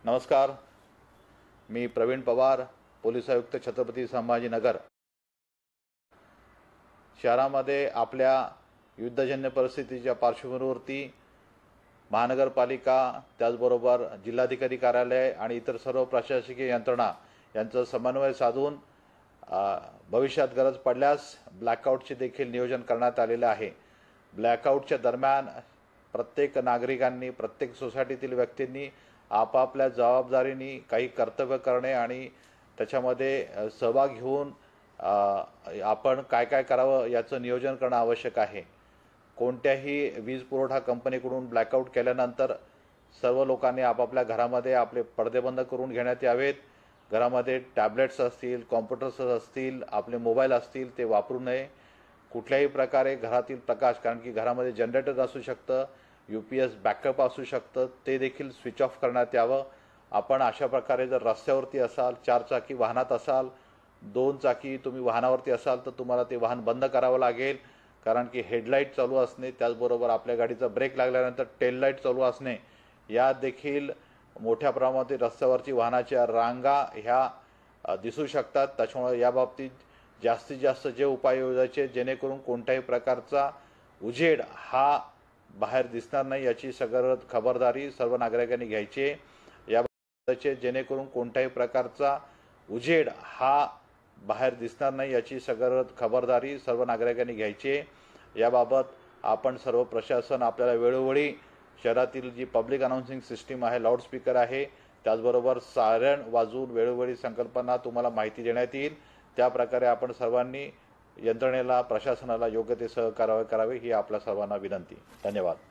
नमस्कार, मी प्रवीण पवार, पोलीस आयुक्त छत्रपती संभाजीनगर। शहरामध्ये आपल्या युद्धजन्य परिस्थितीच्या पार्श्वभूमीवरती महानगरपालिका, त्याचबरोबर जिल्हाधिकारी कार्यालय आणि इतर सर्व प्रशासकीय यंत्रणा यांचा समन्वय साधून भविष्यात गरज पडल्यास ब्लॅकआउटचे देखील नियोजन करण्यात आलेले आहे। ब्लॅकआउटच्या दरम्यान प्रत्येक नागरिकांनी, प्रत्येक सोसायटीतील व्यक्तींनी आपापल्या जबाबदारीने काही कर्तव्य करणे आणि त्याच्यामध्ये सहभाग घेऊन आपण काय काय करावं याचं नियोजन करणं आवश्यक आहे। कोणत्याही वीज पुरवठा कंपनीकडून ब्लॅकआउट केल्यानंतर सर्व लोकांनी आपापल्या घरामध्ये आपले पडदे बंद करून घेण्यात यावेत। घरामध्ये टॅबलेट्स असतील, कॉम्प्युटर्स असतील, आपले मोबाईल असतील ते वापरू नये। कुठल्याही प्रकारे घरातील प्रकाश, कारण की घरामध्ये जनरेटर असू शकतं, UPS बॅकअप असू शकतं, ते देखील स्विच ऑफ करण्यात यावं। आपण अशा प्रकारे जर रस्त्यावरती असाल, 4 चाकी वाहनात असाल, 2 चाकी तुम्ही वाहनावरती असाल तर तुम्हाला ते वाहन बंद करावं लागेल, कारण की हेडलाईट चालू असणे, त्याचबरोबर आपल्या गाडीचा ब्रेक लागल्यानंतर टेल लाईट चालू असणे, या देखील मोठ्या प्रमाणात रस्त्यावरची वाहनाच्या रांगा ह्या दिसू शकतात। त्याच्यामुळे या बाबतीत जास्तीत जास्त जे उपाय योजायचे जेणेकरून कोणत्याही प्रकारचा उजेड हा बाहेर दिसणार नाही याची सगळं खबरदारी सर्व नागरिकांनी घ्यायची। याबाबतचे जेणेकरून कोणत्याही प्रकारचा उजेड हा बाहेर दिसणार नाही याची सगळं खबरदारी सर्व नागरिकांनी घ्यायची। याबाबत आपण सर्व प्रशासन आपल्याला वेळोवेळी शहरातील जी पब्लिक अनाउन्सिंग सिस्टीम आहे, लाऊडस्पीकर आहे, त्याचबरोबर सायरन वाजवून वेळोवेळी संकल्पना तुम्हाला माहिती देण्यात येईल। त्या प्रकारे आपण सर्वांनी यंत्रणेला, प्रशासनाला योग्य ते सहकार्य करावे ही आपल्या सर्वांना विनंती। धन्यवाद।